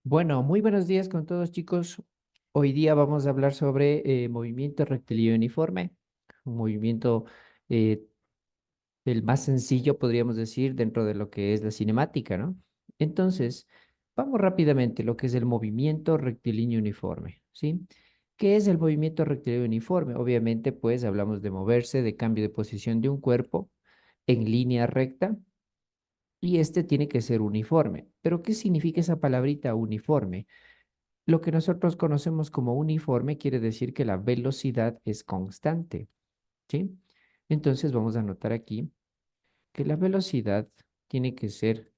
Bueno, muy buenos días con todos, chicos. Hoy día vamos a hablar sobre movimiento rectilíneo uniforme, un movimiento eh, el más sencillo, podríamos decir, dentro de lo que es la cinemática, ¿no? Entonces, vamos rápidamente lo que es el movimiento rectilíneo uniforme, ¿sí? ¿Qué es el movimiento rectilíneo uniforme? Obviamente, pues hablamos de moverse, de cambio de posición de un cuerpo en línea recta y este tiene que ser uniforme. ¿Pero qué significa esa palabrita uniforme? Lo que nosotros conocemos como uniforme quiere decir que la velocidad es constante, ¿sí? Entonces vamos a anotar aquí que la velocidad tiene que ser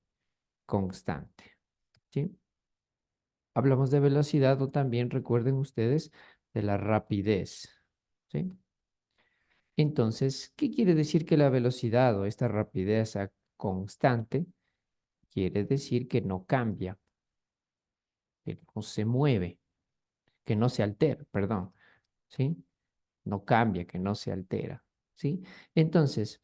constante, ¿sí? Hablamos de velocidad o también recuerden ustedes de la rapidez, ¿sí? Entonces, ¿qué quiere decir que la velocidad o esta rapidez sea constante? Quiere decir que no cambia, que no se mueve, que no se altera, perdón, ¿sí? No cambia, que no se altera, ¿sí? Entonces,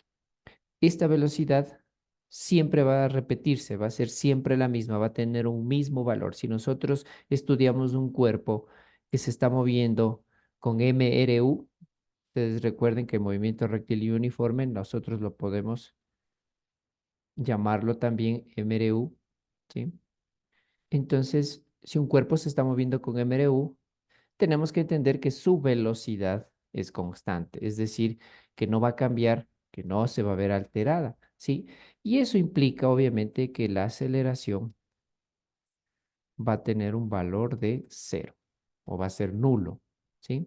esta velocidad siempre va a repetirse, va a ser siempre la misma, va a tener un mismo valor. Si nosotros estudiamos un cuerpo que se está moviendo con MRU, ustedes recuerden que el movimiento rectilíneo uniforme nosotros lo podemos llamarlo también MRU, ¿sí? Entonces, si un cuerpo se está moviendo con MRU, tenemos que entender que su velocidad es constante, es decir, que no va a cambiar, que no se va a ver alterada, ¿sí? Y eso implica, obviamente, que la aceleración va a tener un valor de cero o va a ser nulo, ¿sí?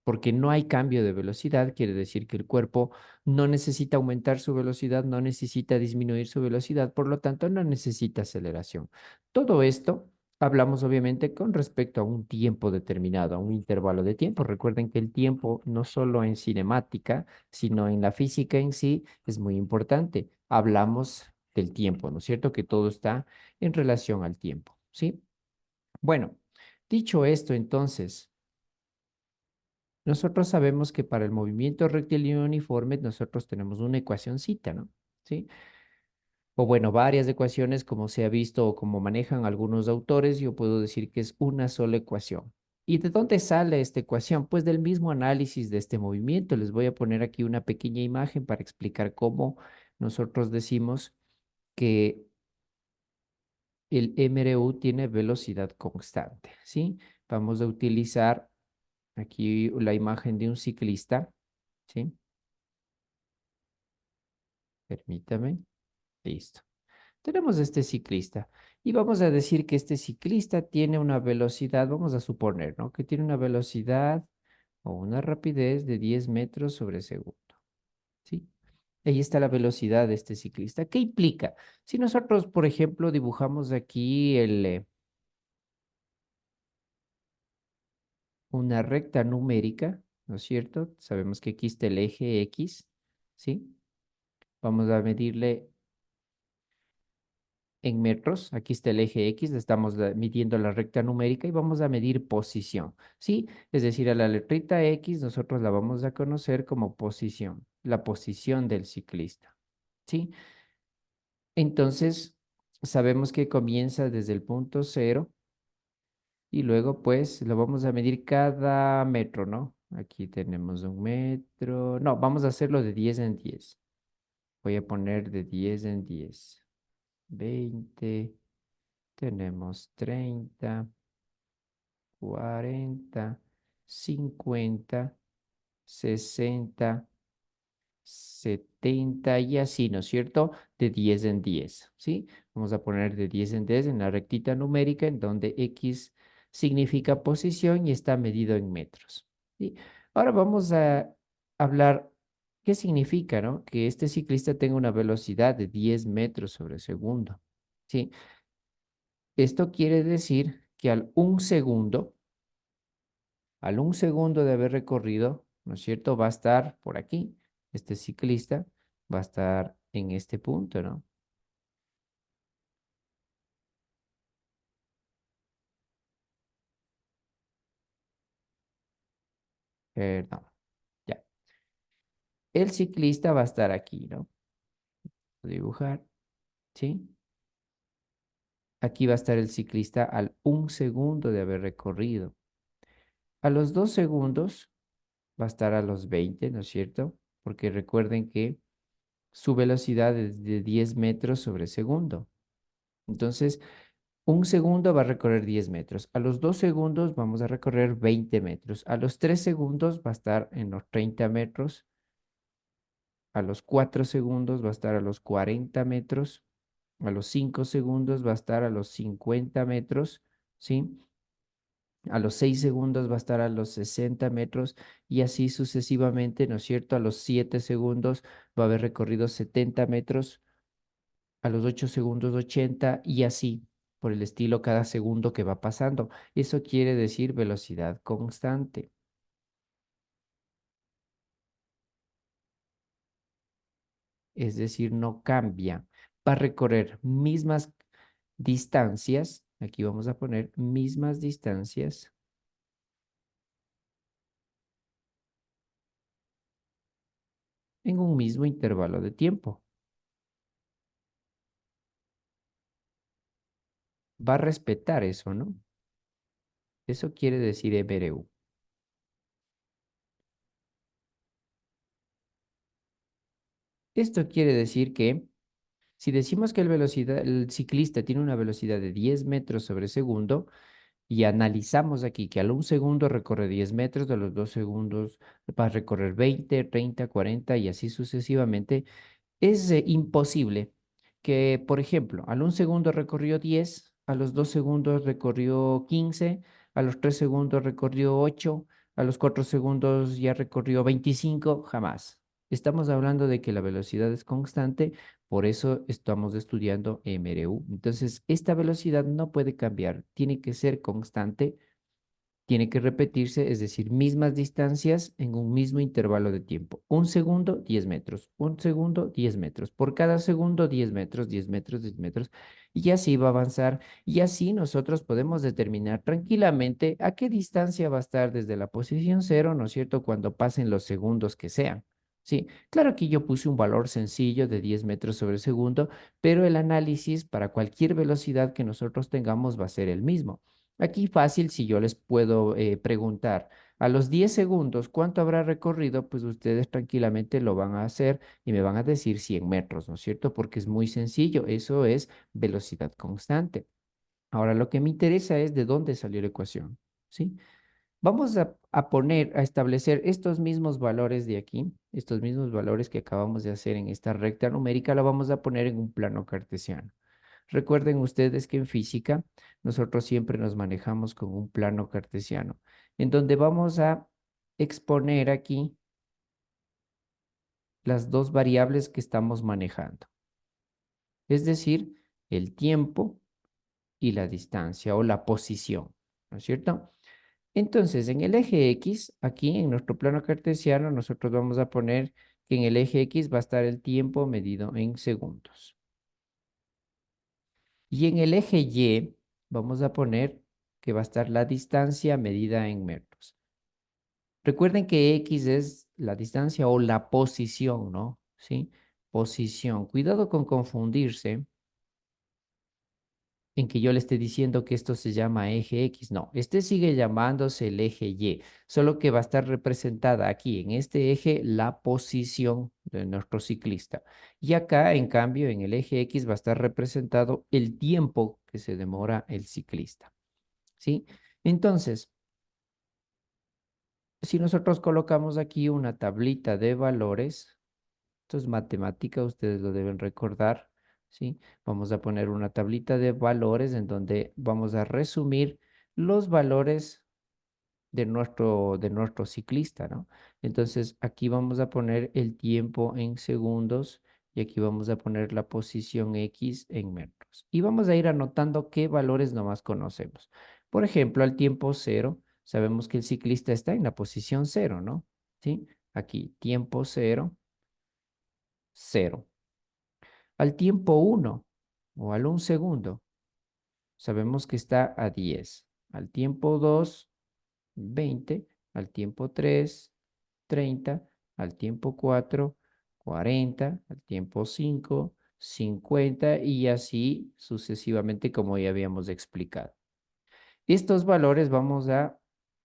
Porque no hay cambio de velocidad, quiere decir que el cuerpo no necesita aumentar su velocidad, no necesita disminuir su velocidad, por lo tanto no necesita aceleración. Todo esto hablamos obviamente con respecto a un tiempo determinado, a un intervalo de tiempo. Recuerden que el tiempo no solo en cinemática, sino en la física en sí es muy importante. Hablamos del tiempo, ¿no es cierto? Que todo está en relación al tiempo, ¿sí? Bueno, dicho esto, entonces... Nosotros sabemos que para el movimiento rectilíneo uniforme nosotros tenemos una ecuacioncita, ¿no? ¿Sí? O bueno, varias ecuaciones como se ha visto o como manejan algunos autores, yo puedo decir que es una sola ecuación. ¿Y de dónde sale esta ecuación? Pues del mismo análisis de este movimiento. Les voy a poner aquí una pequeña imagen para explicar cómo nosotros decimos que el MRU tiene velocidad constante, ¿sí? Vamos a utilizar aquí la imagen de un ciclista, ¿sí? Permítame. Listo. Tenemos este ciclista y vamos a decir que este ciclista tiene una velocidad, vamos a suponer, ¿no? Que tiene una velocidad o una rapidez de 10 metros sobre segundo, ¿sí? Ahí está la velocidad de este ciclista. ¿Qué implica? Si nosotros, por ejemplo, dibujamos aquí una recta numérica, ¿no es cierto? Sabemos que aquí está el eje X, ¿sí? Vamos a medirle en metros. Aquí está el eje X, le estamos midiendo la recta numérica y vamos a medir posición, ¿sí? Es decir, a la letrita X nosotros la vamos a conocer como posición, la posición del ciclista, ¿sí? Entonces, sabemos que comienza desde el punto cero y luego pues lo vamos a medir cada metro, ¿no? Aquí tenemos un metro, no, vamos a hacerlo de 10 en 10. Voy a poner de 10 en 10. 20. Tenemos 30, 40, 50, 60, 70 y así, ¿no es cierto? De 10 en 10, ¿sí? Vamos a poner de 10 en 10 en la rectita numérica en donde X significa posición y está medido en metros, ¿sí? Ahora vamos a hablar qué significa, ¿no? Que este ciclista tenga una velocidad de 10 metros sobre segundo, ¿sí? Esto quiere decir que al un segundo de haber recorrido, ¿no es cierto? Va a estar por aquí. Este ciclista va a estar en este punto, ¿no? Perdón, ya. El ciclista va a estar aquí, ¿no? Voy a dibujar, ¿sí? Aquí va a estar el ciclista al 1 segundo de haber recorrido. A los 2 segundos va a estar a los 20, ¿no es cierto? Porque recuerden que su velocidad es de 10 metros sobre segundo. Entonces, 1 segundo va a recorrer 10 metros. A los 2 segundos vamos a recorrer 20 metros. A los 3 segundos va a estar en los 30 metros. A los 4 segundos va a estar a los 40 metros. A los 5 segundos va a estar a los 50 metros, ¿sí? A los 6 segundos va a estar a los 60 metros y así sucesivamente, ¿no es cierto? A los 7 segundos va a haber recorrido 70 metros, a los 8 segundos 80 y así por el estilo cada segundo que va pasando. Eso quiere decir velocidad constante, es decir, no cambia. Va a recorrer mismas distancias, aquí vamos a poner mismas distancias en un mismo intervalo de tiempo. Va a respetar eso, ¿no? Eso quiere decir MRU. Esto quiere decir que si decimos que el ciclista tiene una velocidad de 10 metros sobre segundo y analizamos aquí que al 1 segundo recorre 10 metros, a los 2 segundos va a recorrer 20, 30, 40 y así sucesivamente, es imposible que, por ejemplo, al 1 segundo recorrió 10, a los 2 segundos recorrió 15, a los 3 segundos recorrió 8, a los 4 segundos ya recorrió 25, jamás. Estamos hablando de que la velocidad es constante, por eso estamos estudiando MRU. Entonces, esta velocidad no puede cambiar, tiene que ser constante, tiene que repetirse, es decir, mismas distancias en un mismo intervalo de tiempo. 1 segundo, 10 metros. 1 segundo, 10 metros. Por cada segundo, 10 metros, 10 metros, 10 metros. Y así va a avanzar. Y así nosotros podemos determinar tranquilamente a qué distancia va a estar desde la posición cero, ¿no es cierto?, cuando pasen los segundos que sean. Sí, claro que yo puse un valor sencillo de 10 metros sobre segundo, pero el análisis para cualquier velocidad que nosotros tengamos va a ser el mismo. Aquí fácil, si yo les puedo preguntar a los 10 segundos cuánto habrá recorrido, pues ustedes tranquilamente lo van a hacer y me van a decir 100 metros, ¿no es cierto? Porque es muy sencillo, eso es velocidad constante. Ahora lo que me interesa es de dónde salió la ecuación, ¿sí? Vamos a establecer estos mismos valores de aquí, estos mismos valores que acabamos de hacer en esta recta numérica, la vamos a poner en un plano cartesiano. Recuerden ustedes que en física nosotros siempre nos manejamos con un plano cartesiano, en donde vamos a exponer aquí las dos variables que estamos manejando, es decir, el tiempo y la distancia o la posición, ¿no es cierto? Entonces, en el eje X, aquí en nuestro plano cartesiano, nosotros vamos a poner que en el eje X va a estar el tiempo medido en segundos. Y en el eje Y vamos a poner que va a estar la distancia medida en metros. Recuerden que X es la distancia o la posición, ¿no? ¿Sí? Posición. Cuidado con confundirse en que yo le esté diciendo que esto se llama eje X. No, este sigue llamándose el eje Y, solo que va a estar representada aquí en este eje la posición de nuestro ciclista. Y acá, en cambio, en el eje X va a estar representado el tiempo que se demora el ciclista. ¿Sí? Entonces, si nosotros colocamos aquí una tablita de valores, esto es matemática, ustedes lo deben recordar, ¿sí? Vamos a poner una tablita de valores en donde vamos a resumir los valores de nuestro ciclista, ¿no? Entonces, aquí vamos a poner el tiempo en segundos y aquí vamos a poner la posición X en metros. Y vamos a ir anotando qué valores nomás conocemos. Por ejemplo, al tiempo cero, sabemos que el ciclista está en la posición cero, ¿no? ¿Sí? Aquí, tiempo cero, cero. Al tiempo uno o al 1 segundo, sabemos que está a 10. Al tiempo 2, 20. Al tiempo 3, 30. Al tiempo 4, 40. Al tiempo 5, 50 y así sucesivamente como ya habíamos explicado. Estos valores vamos a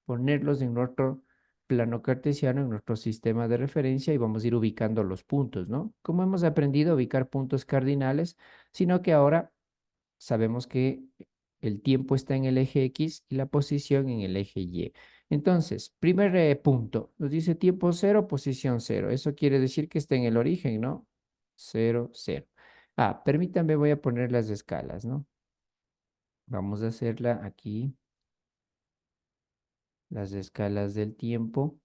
ponerlos en nuestro plano cartesiano, en nuestro sistema de referencia y vamos a ir ubicando los puntos, ¿no? Como hemos aprendido a ubicar puntos cardinales, sino que ahora sabemos que el tiempo está en el eje X y la posición en el eje Y. Entonces, primer punto, nos dice tiempo cero, posición cero. Eso quiere decir que está en el origen, ¿no? Cero, cero. Ah, permítanme, voy a poner las escalas, ¿no? Vamos a hacerla aquí, las escalas del tiempo.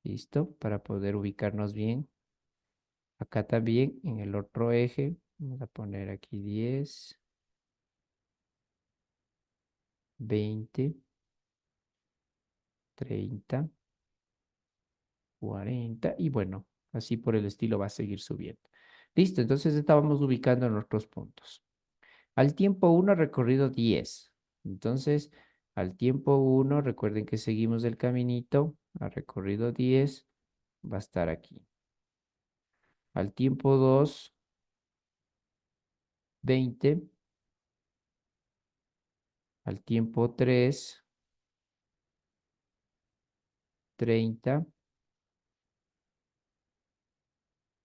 Listo, para poder ubicarnos bien. Acá también, en el otro eje, vamos a poner aquí 10, 20, 30. 40 y bueno, así por el estilo va a seguir subiendo. Listo, entonces estábamos ubicando nuestros puntos. Al tiempo uno recorrido 10. Entonces, al tiempo uno recuerden que seguimos el caminito, al recorrido 10 va a estar aquí. Al tiempo 2 20. Al tiempo 3 30.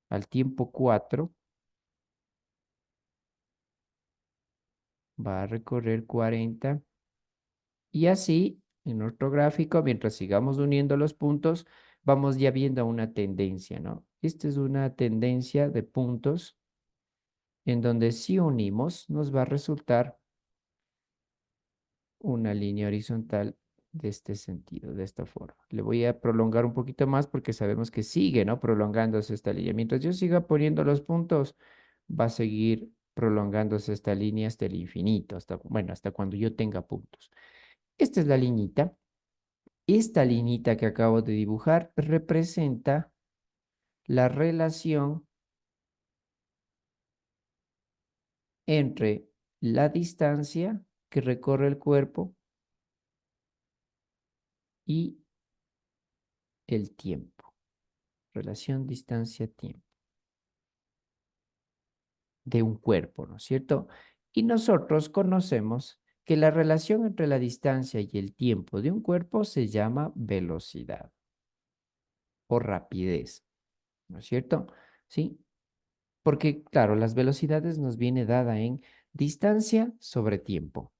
Al tiempo 4 va a recorrer 40. Y así, en nuestro gráfico, mientras sigamos uniendo los puntos, vamos ya viendo una tendencia, ¿no? Esta es una tendencia de puntos en donde si unimos nos va a resultar una línea horizontal de este sentido, de esta forma. Le voy a prolongar un poquito más porque sabemos que sigue, ¿no? Prolongándose esta línea. Mientras yo siga poniendo los puntos, va a seguir prolongándose esta línea hasta el infinito, hasta, bueno, hasta cuando yo tenga puntos. Esta es la liñita. Esta linita que acabo de dibujar representa la relación entre la distancia que recorre el cuerpo y el tiempo. Relación distancia-tiempo de un cuerpo, ¿no es cierto? Y nosotros conocemos que la relación entre la distancia y el tiempo de un cuerpo se llama velocidad o rapidez, ¿no es cierto? ¿Sí? Porque, claro, las velocidades nos viene dada en distancia sobre tiempo.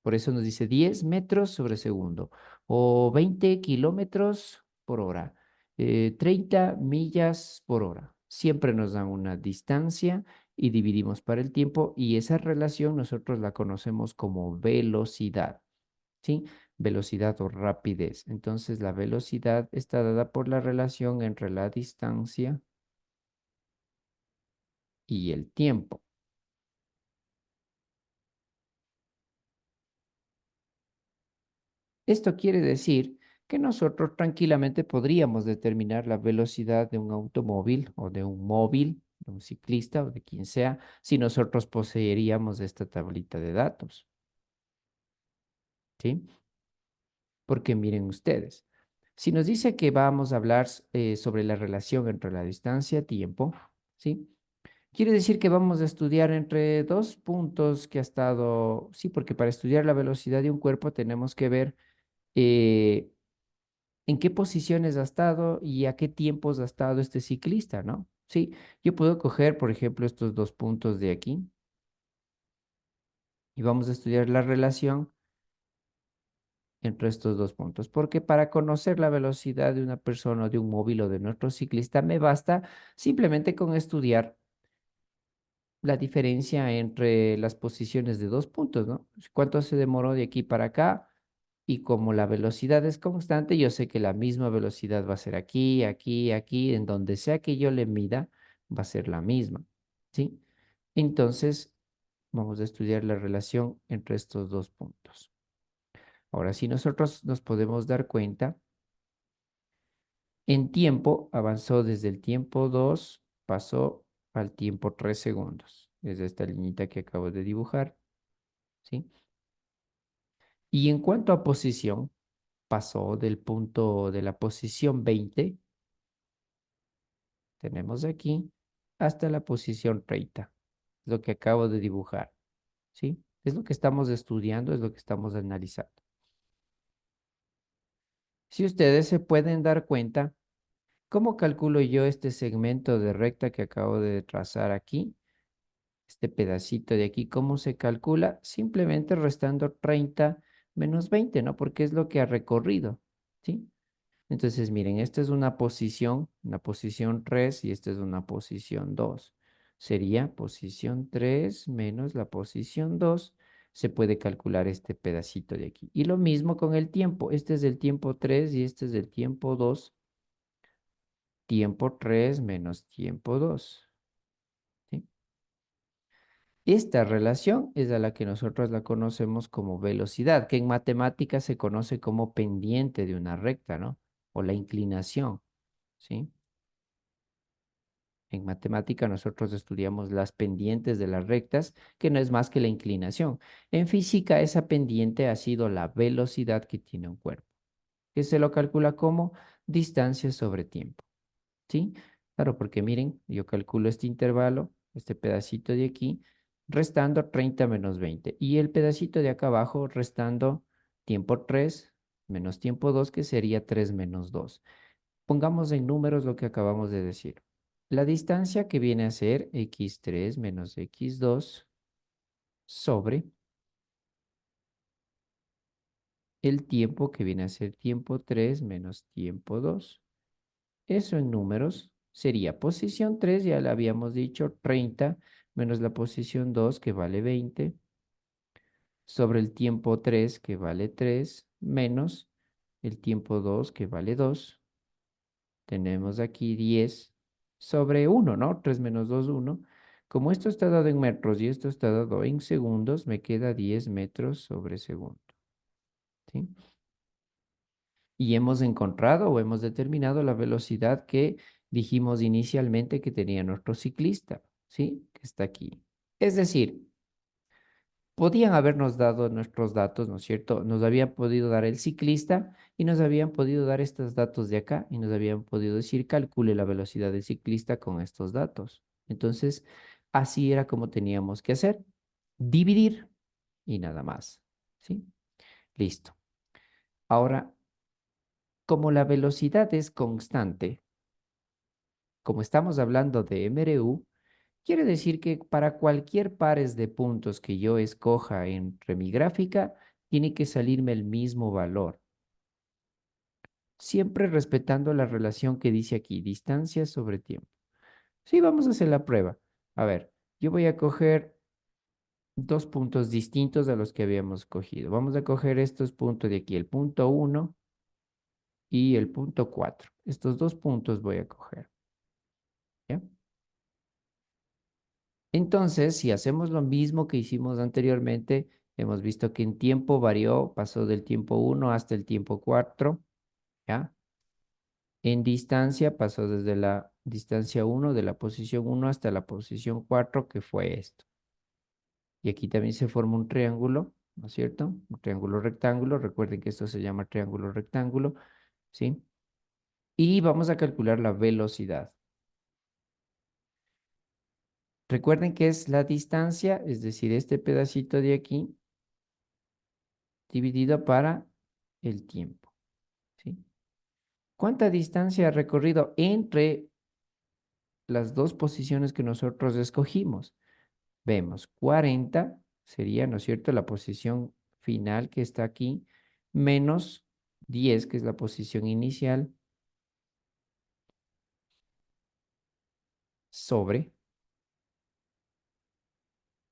Por eso nos dice 10 metros sobre segundo o 20 kilómetros por hora, 30 millas por hora. Siempre nos dan una distancia y dividimos para el tiempo y esa relación nosotros la conocemos como velocidad, ¿sí? Velocidad o rapidez. Entonces la velocidad está dada por la relación entre la distancia y el tiempo. Esto quiere decir que nosotros tranquilamente podríamos determinar la velocidad de un automóvil o de un móvil, de un ciclista o de quien sea, si nosotros poseeríamos esta tablita de datos, ¿sí? Porque miren ustedes, si nos dice que vamos a hablar sobre la relación entre la distancia-tiempo, ¿sí? Quiere decir que vamos a estudiar entre dos puntos que ha estado, sí, porque para estudiar la velocidad de un cuerpo tenemos que ver eh, en qué posiciones ha estado y a qué tiempos ha estado este ciclista, ¿no? Sí, yo puedo coger, por ejemplo, estos dos puntos de aquí y vamos a estudiar la relación entre estos dos puntos, porque para conocer la velocidad de una persona, o de un móvil o de nuestro ciclista, me basta simplemente con estudiar la diferencia entre las posiciones de dos puntos, ¿no? ¿Cuánto se demoró de aquí para acá? Y como la velocidad es constante, yo sé que la misma velocidad va a ser aquí, aquí, aquí, en donde sea que yo le mida, va a ser la misma, ¿sí? Entonces, vamos a estudiar la relación entre estos dos puntos. Ahora, si nosotros nos podemos dar cuenta, en tiempo avanzó desde el tiempo 2, pasó al tiempo 3 segundos. Es esta liñita que acabo de dibujar, ¿sí? Y en cuanto a posición, pasó del punto de la posición 20 tenemos aquí, hasta la posición 30, lo que acabo de dibujar, ¿sí? Es lo que estamos estudiando, es lo que estamos analizando. Si ustedes se pueden dar cuenta, ¿cómo calculo yo este segmento de recta que acabo de trazar aquí? Este pedacito de aquí, ¿cómo se calcula? Simplemente restando 30 menos 20, ¿no? Porque es lo que ha recorrido, ¿sí? Entonces, miren, esta es una posición 3 y esta es una posición 2. Sería posición 3 menos la posición 2. Se puede calcular este pedacito de aquí. Y lo mismo con el tiempo. Este es el tiempo 3 y este es el tiempo 2. Tiempo 3 menos tiempo 2. ¿Sí? Esta relación es a la que nosotros la conocemos como velocidad, que en matemáticas se conoce como pendiente de una recta, ¿no? O la inclinación, ¿sí? En matemática nosotros estudiamos las pendientes de las rectas, que no es más que la inclinación. En física esa pendiente ha sido la velocidad que tiene un cuerpo, que se lo calcula como distancia sobre tiempo, ¿sí? Claro, porque miren, yo calculo este intervalo, este pedacito de aquí, restando 30 menos 20, y el pedacito de acá abajo restando tiempo 3 menos tiempo 2, que sería 3 menos 2. Pongamos en números lo que acabamos de decir. La distancia que viene a ser x3 menos x2 sobre el tiempo que viene a ser tiempo 3 menos tiempo 2. Eso en números sería posición 3, ya le habíamos dicho, 30 menos la posición 2 que vale 20 sobre el tiempo 3 que vale 3 menos el tiempo 2 que vale 2. Tenemos aquí 10 sobre 1, ¿no? 3 menos 2, 1. Como esto está dado en metros y esto está dado en segundos, me queda 10 metros sobre segundo, ¿sí? Y hemos encontrado o hemos determinado la velocidad que dijimos inicialmente que tenía nuestro ciclista, ¿sí? Que está aquí. Es decir, podían habernos dado nuestros datos, ¿no es cierto? Nos habían podido dar el ciclista y nos habían podido dar estos datos de acá y nos habían podido decir, calcule la velocidad del ciclista con estos datos. Entonces, así era como teníamos que hacer, dividir y nada más, ¿sí? Listo. Ahora, como la velocidad es constante, como estamos hablando de MRU, quiere decir que para cualquier pares de puntos que yo escoja entre mi gráfica, tiene que salirme el mismo valor, siempre respetando la relación que dice aquí, distancia sobre tiempo. Sí, vamos a hacer la prueba. A ver, yo voy a coger dos puntos distintos a los que habíamos cogido. Vamos a coger estos puntos de aquí, el punto 1 y el punto 4. Estos dos puntos voy a coger, ¿ya? Entonces, si hacemos lo mismo que hicimos anteriormente, hemos visto que en tiempo varió, pasó del tiempo 1 hasta el tiempo 4, ¿ya? En distancia pasó desde la distancia 1, de la posición 1 hasta la posición 4, que fue esto. Y aquí también se forma un triángulo, ¿no es cierto? Un triángulo rectángulo. Recuerden que esto se llama triángulo rectángulo, ¿sí? Y vamos a calcular la velocidad. Recuerden que es la distancia, es decir, este pedacito de aquí, dividido para el tiempo, ¿sí? ¿Cuánta distancia ha recorrido entre las dos posiciones que nosotros escogimos? Vemos 40 sería, ¿no es cierto?, la posición final que está aquí, menos 10, que es la posición inicial, sobre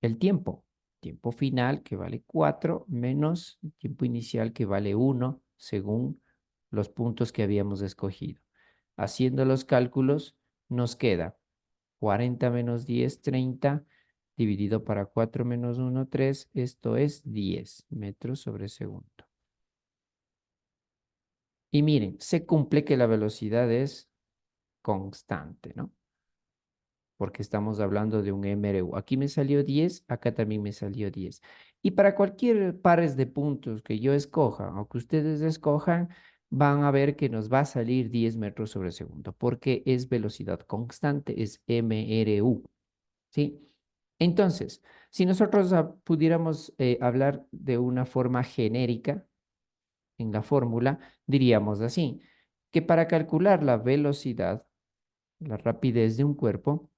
el tiempo. Tiempo final que vale 4 menos el tiempo inicial que vale 1 según los puntos que habíamos escogido. Haciendo los cálculos, nos queda 40 menos 10, 30, dividido para 4 menos 1, 3. Esto es 10 metros sobre segundo. Y miren, se cumple que la velocidad es constante, ¿no? Porque estamos hablando de un MRU. Aquí me salió 10, acá también me salió 10. Y para cualquier pares de puntos que yo escoja o que ustedes escojan, van a ver que nos va a salir 10 metros sobre segundo, porque es velocidad constante, es MRU, ¿sí? Entonces, si nosotros pudiéramos hablar de una forma genérica en la fórmula, diríamos así, que para calcular la velocidad, la rapidez de un cuerpo,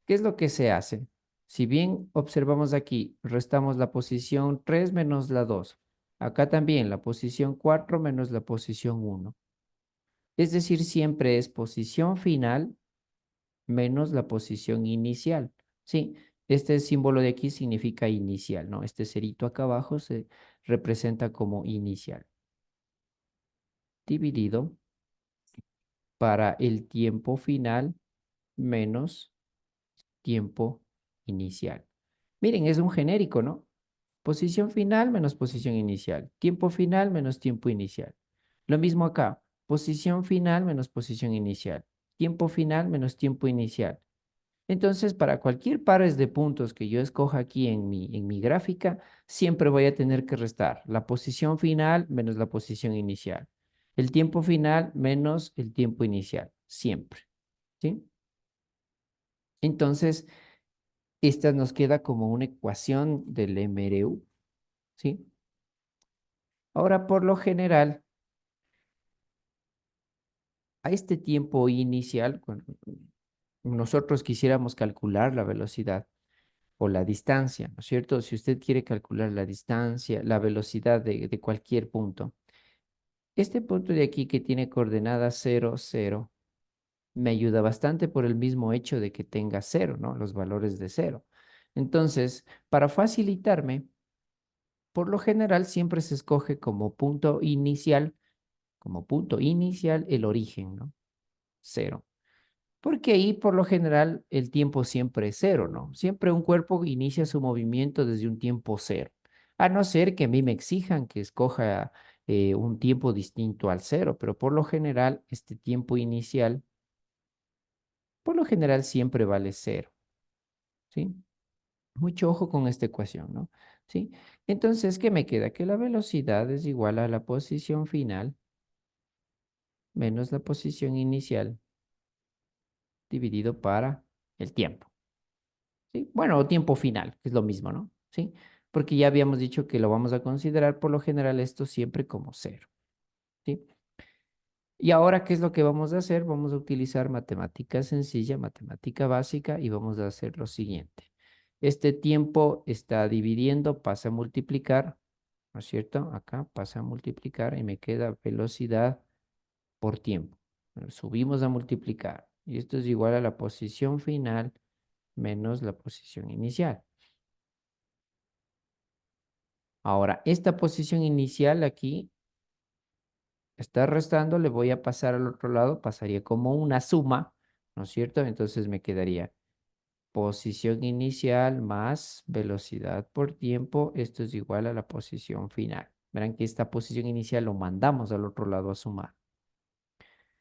¿qué es lo que se hace? Si bien observamos aquí, restamos la posición 3 menos la 2. Acá también la posición 4 menos la posición 1. Es decir, siempre es posición final menos la posición inicial. Sí, este símbolo de aquí significa inicial, ¿no? Este cerito acá abajo se representa como inicial. Dividido para el tiempo final menos tiempo inicial. Miren, es un genérico, ¿no? Posición final menos posición inicial. Tiempo final menos tiempo inicial. Lo mismo acá. Posición final menos posición inicial. Tiempo final menos tiempo inicial. Entonces, para cualquier pares de puntos que yo escoja aquí en mi gráfica, siempre voy a tener que restar la posición final menos la posición inicial. El tiempo final menos el tiempo inicial. Siempre. ¿Sí? Entonces, esta nos queda como una ecuación del MRU. ¿Sí? Ahora, por lo general, a este tiempo inicial, cuando nosotros quisiéramos calcular la velocidad o la distancia, ¿no es cierto? Si usted quiere calcular la distancia, la velocidad de cualquier punto, este punto de aquí que tiene coordenadas 0, 0, me ayuda bastante por el mismo hecho de que tenga 0, ¿no? Los valores de 0. Entonces, para facilitarme, por lo general siempre se escoge como punto inicial el origen, ¿no? 0. Porque ahí por lo general el tiempo siempre es 0, ¿no? Siempre un cuerpo inicia su movimiento desde un tiempo 0. A no ser que a mí me exijan que escoja un tiempo distinto al 0, pero por lo general este tiempo inicial, por lo general siempre vale 0, ¿sí? Mucho ojo con esta ecuación, ¿no? ¿Sí? Entonces, ¿qué me queda? Que la velocidad es igual a la posición final menos la posición inicial dividido para el tiempo. ¿Sí? Bueno, o tiempo final, que es lo mismo, ¿no? ¿Sí? Porque ya habíamos dicho que lo vamos a considerar por lo general esto siempre como 0, ¿sí? Y ahora, ¿qué es lo que vamos a hacer? Vamos a utilizar matemática sencilla, matemática básica, y vamos a hacer lo siguiente. Este tiempo está dividiendo, pasa a multiplicar, ¿no es cierto? Acá pasa a multiplicar y me queda velocidad por tiempo. Bueno, subimos a multiplicar, y esto es igual a la posición final menos la posición inicial. Ahora, esta posición inicial aquí está restando, le voy a pasar al otro lado, pasaría como una suma, ¿no es cierto? Entonces me quedaría posición inicial más velocidad por tiempo, esto es igual a la posición final. Verán que esta posición inicial lo mandamos al otro lado a sumar.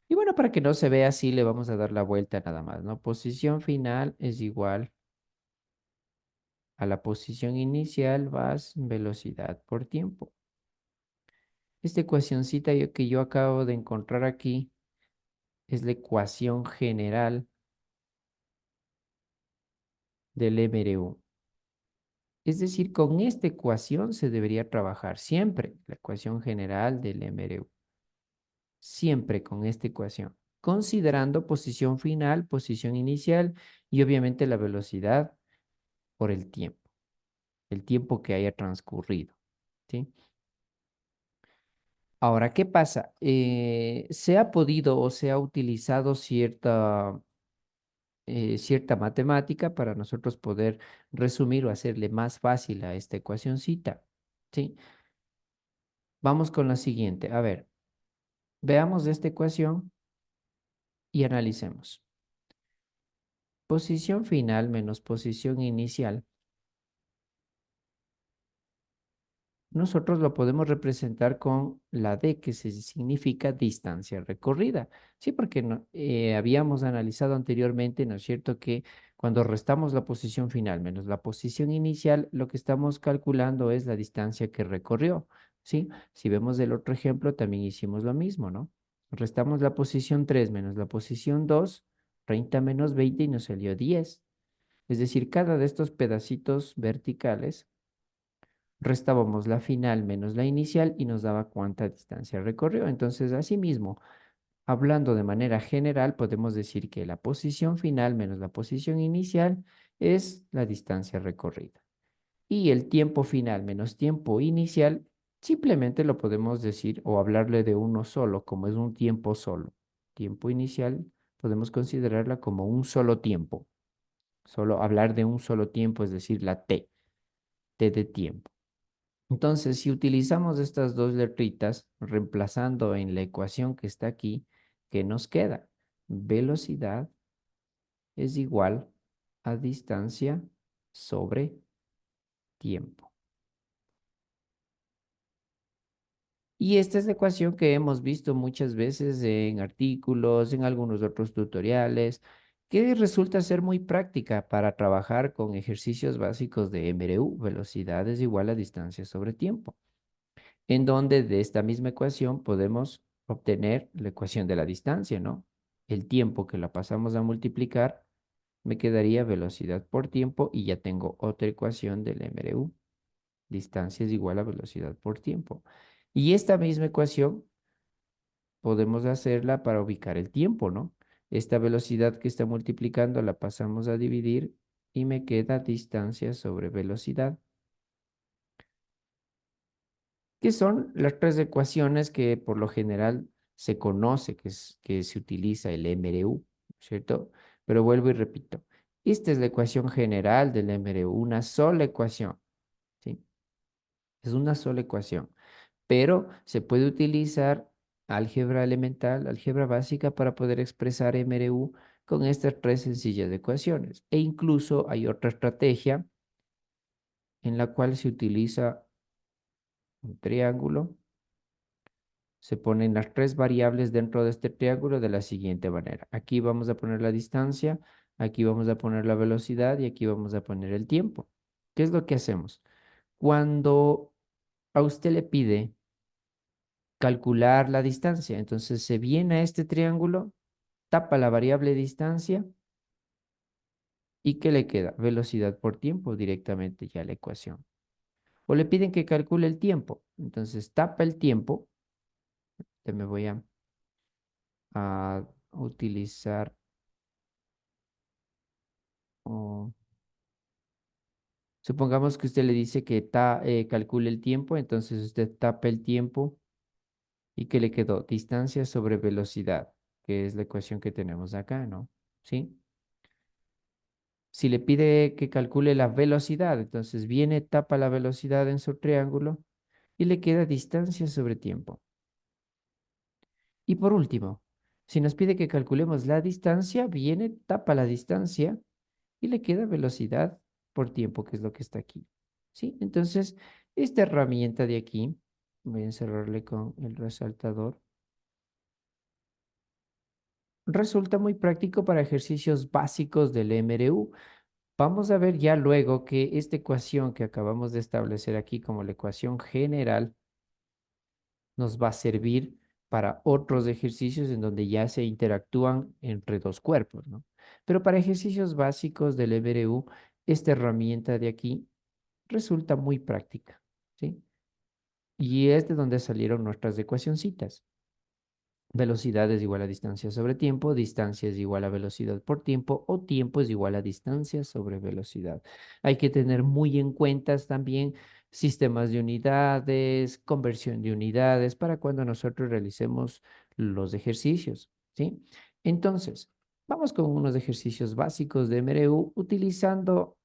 Y bueno, para que no se vea así, le vamos a dar la vuelta nada más, ¿no? Posición final es igual a la posición inicial más velocidad por tiempo. Esta ecuacioncita que yo acabo de encontrar aquí es la ecuación general del MRU. Es decir, con esta ecuación se debería trabajar siempre, la ecuación general del MRU. Siempre con esta ecuación, considerando posición final, posición inicial y obviamente la velocidad por el tiempo que haya transcurrido, ¿sí? Ahora, ¿qué pasa? Se ha podido o se ha utilizado cierta matemática para nosotros poder resumir o hacerle más fácil a esta ecuacioncita, ¿sí? Vamos con la siguiente. A ver, veamos esta ecuación y analicemos. Posición final menos posición inicial. Nosotros lo podemos representar con la D, que significa distancia recorrida. Sí, porque habíamos analizado anteriormente, ¿no es cierto?, que cuando restamos la posición final menos la posición inicial, lo que estamos calculando es la distancia que recorrió. ¿sí? Si vemos el otro ejemplo, también hicimos lo mismo, ¿no? Restamos la posición 3 menos la posición 2, 30 menos 20 y nos salió 10. Es decir, cada de estos pedacitos verticales restábamos la final menos la inicial y nos daba cuánta distancia recorrió. Entonces, asimismo, hablando de manera general, podemos decir que la posición final menos la posición inicial es la distancia recorrida. Y el tiempo final menos tiempo inicial, simplemente lo podemos decir o hablarle de uno solo, como es un tiempo solo. Tiempo inicial, podemos considerarla como un solo tiempo. Solo hablar de un solo tiempo, es decir, la T de tiempo. Entonces, si utilizamos estas dos letritas, reemplazando en la ecuación que está aquí, ¿qué nos queda? Velocidad es igual a distancia sobre tiempo. Y esta es la ecuación que hemos visto muchas veces en artículos, en algunos otros tutoriales, que resulta ser muy práctica para trabajar con ejercicios básicos de MRU, velocidad es igual a distancia sobre tiempo, en donde de esta misma ecuación podemos obtener la ecuación de la distancia, ¿no? El tiempo que la pasamos a multiplicar, me quedaría velocidad por tiempo y ya tengo otra ecuación del MRU. Distancia es igual a velocidad por tiempo. Y esta misma ecuación podemos hacerla para ubicar el tiempo, ¿no? Esta velocidad que está multiplicando la pasamos a dividir y me queda distancia sobre velocidad, que son las tres ecuaciones que por lo general se conoce, que se utiliza el MRU, ¿cierto? Pero vuelvo y repito, esta es la ecuación general del MRU, una sola ecuación, ¿sí? Es una sola ecuación, pero se puede utilizar álgebra elemental, álgebra básica para poder expresar MRU con estas tres sencillas ecuaciones. E incluso hay otra estrategia en la cual se utiliza un triángulo, se ponen las tres variables dentro de este triángulo de la siguiente manera. Aquí vamos a poner la distancia, aquí vamos a poner la velocidad y aquí vamos a poner el tiempo. ¿Qué es lo que hacemos? Cuando a usted le pide calcular la distancia. Entonces se viene a este triángulo, tapa la variable distancia y ¿qué le queda? Velocidad por tiempo directamente ya la ecuación. O le piden que calcule el tiempo. Entonces tapa el tiempo. Ya me voy a utilizar. oh, Supongamos que usted le dice que calcule el tiempo. Entonces usted tapa el tiempo y ¿qué le quedó? Distancia sobre velocidad, que es la ecuación que tenemos acá, ¿no? ¿Sí? Si le pide que calcule la velocidad, entonces viene, tapa la velocidad en su triángulo y le queda distancia sobre tiempo. Y por último, si nos pide que calculemos la distancia, viene, tapa la distancia y le queda velocidad por tiempo, que es lo que está aquí. ¿Sí? Entonces, esta herramienta de aquí, voy a encerrarle con el resaltador, resulta muy práctico para ejercicios básicos del MRU. Vamos a ver ya luego que esta ecuación que acabamos de establecer aquí como la ecuación general nos va a servir para otros ejercicios en donde ya se interactúan entre dos cuerpos, ¿no? Pero para ejercicios básicos del EBRU, esta herramienta de aquí resulta muy práctica, ¿sí? Y es de donde salieron nuestras ecuacioncitas. Velocidad es igual a distancia sobre tiempo, distancia es igual a velocidad por tiempo o tiempo es igual a distancia sobre velocidad. Hay que tener muy en cuenta también sistemas de unidades, conversión de unidades para cuando nosotros realicemos los ejercicios, ¿sí? Entonces, vamos con unos ejercicios básicos de MRU utilizando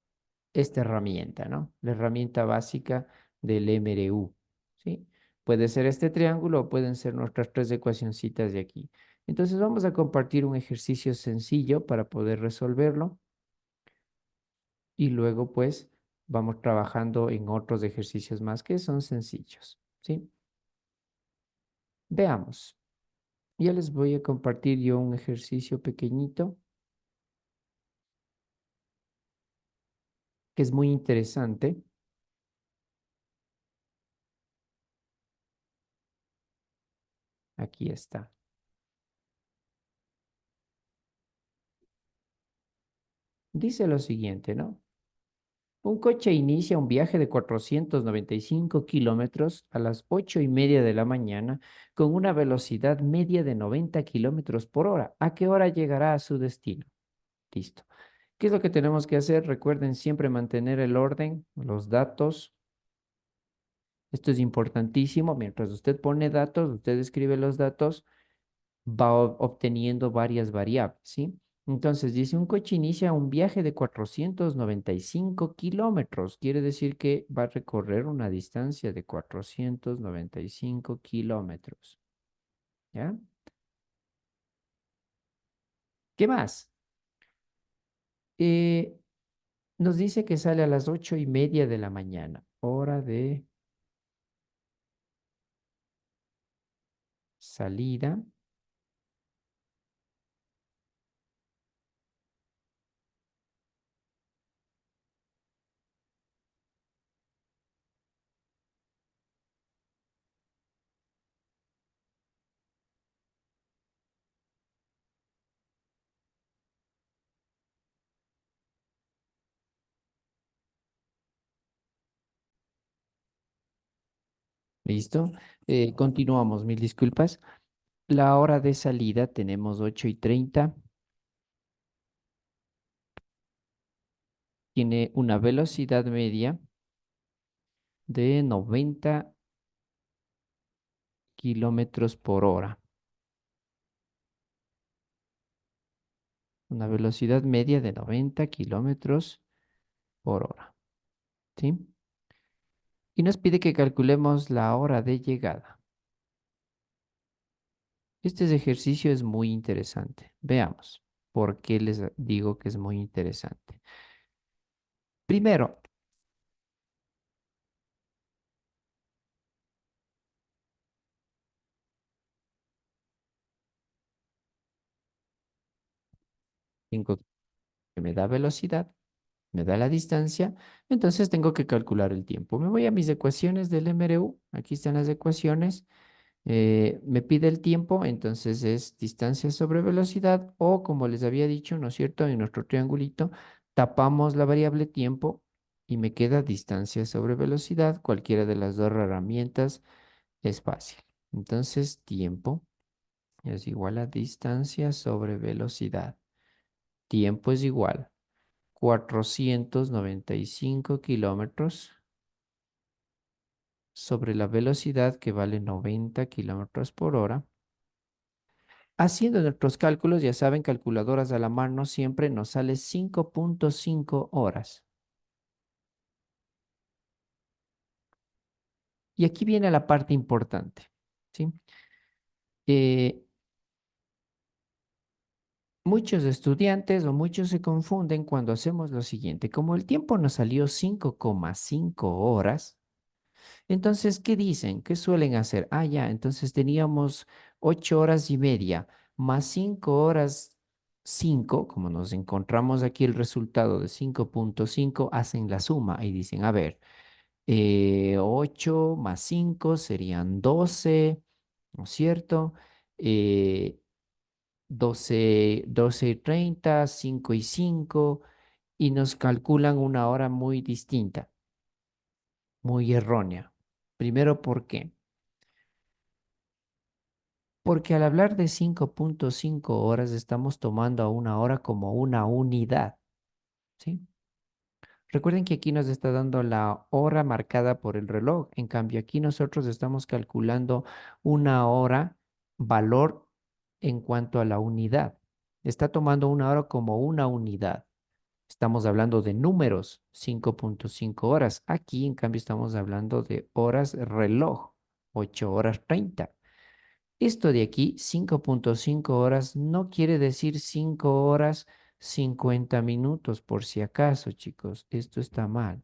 esta herramienta, ¿no? La herramienta básica del MRU, ¿sí? Puede ser este triángulo o pueden ser nuestras tres ecuacioncitas de aquí. Entonces vamos a compartir un ejercicio sencillo para poder resolverlo y luego pues vamos trabajando en otros ejercicios más que son sencillos, ¿sí? Veamos. Ya les voy a compartir yo un ejercicio pequeñito que es muy interesante. Aquí está. Dice lo siguiente, ¿no? Un coche inicia un viaje de 495 kilómetros a las 8:30 de la mañana con una velocidad media de 90 kilómetros por hora. ¿A qué hora llegará a su destino? Listo. ¿Qué es lo que tenemos que hacer? Recuerden siempre mantener el orden, los datos. Esto es importantísimo. Mientras usted pone datos, usted escribe los datos, va obteniendo varias variables, ¿sí? Entonces dice, un coche inicia un viaje de 495 kilómetros. Quiere decir que va a recorrer una distancia de 495 kilómetros, ¿ya? ¿Qué más? Eh, Nos dice que sale a las 8:30 de la mañana, hora de salida. ¿Listo? Continuamos, mil disculpas. La hora de salida tenemos 8:30. Tiene una velocidad media de 90 kilómetros por hora. Una velocidad media de 90 kilómetros por hora. ¿Sí? Y nos pide que calculemos la hora de llegada. Este ejercicio es muy interesante. Veamos por qué les digo que es muy interesante. Primero, tengo que me da velocidad, me da la distancia, entonces tengo que calcular el tiempo. Me voy a mis ecuaciones del MRU. Aquí están las ecuaciones. Me pide el tiempo, entonces es distancia sobre velocidad o como les había dicho, ¿no es cierto? En nuestro triangulito tapamos la variable tiempo y me queda distancia sobre velocidad. Cualquiera de las dos herramientas es fácil. Entonces tiempo es igual a distancia sobre velocidad. Tiempo es igual 495 kilómetros sobre la velocidad que vale 90 kilómetros por hora. Haciendo nuestros cálculos, ya saben, calculadoras a la mano, siempre nos sale 5.5 horas. Y aquí viene la parte importante, ¿sí? Eh, Muchos estudiantes o muchos se confunden cuando hacemos lo siguiente. Como el tiempo nos salió 5,5 horas, entonces, ¿qué dicen? ¿Qué suelen hacer? Ah, ya, entonces teníamos 8 horas y media más 5 horas, 5, como nos encontramos aquí el resultado de 5.5, hacen la suma y dicen, a ver, 8 más 5 serían 12, ¿no es cierto? Eh, 12 y 30, 5 y 5, y nos calculan una hora muy distinta, muy errónea. Primero, ¿por qué? Porque al hablar de 5.5 horas estamos tomando a una hora como una unidad, ¿sí? Recuerden que aquí nos está dando la hora marcada por el reloj. En cambio, aquí nosotros estamos calculando una hora, valor en cuanto a la unidad. Está tomando una hora como una unidad. Estamos hablando de números, 5.5 horas. Aquí, en cambio, estamos hablando de horas reloj, 8:30. Esto de aquí, 5.5 horas, no quiere decir 5 horas 50 minutos, por si acaso, chicos. Esto está mal.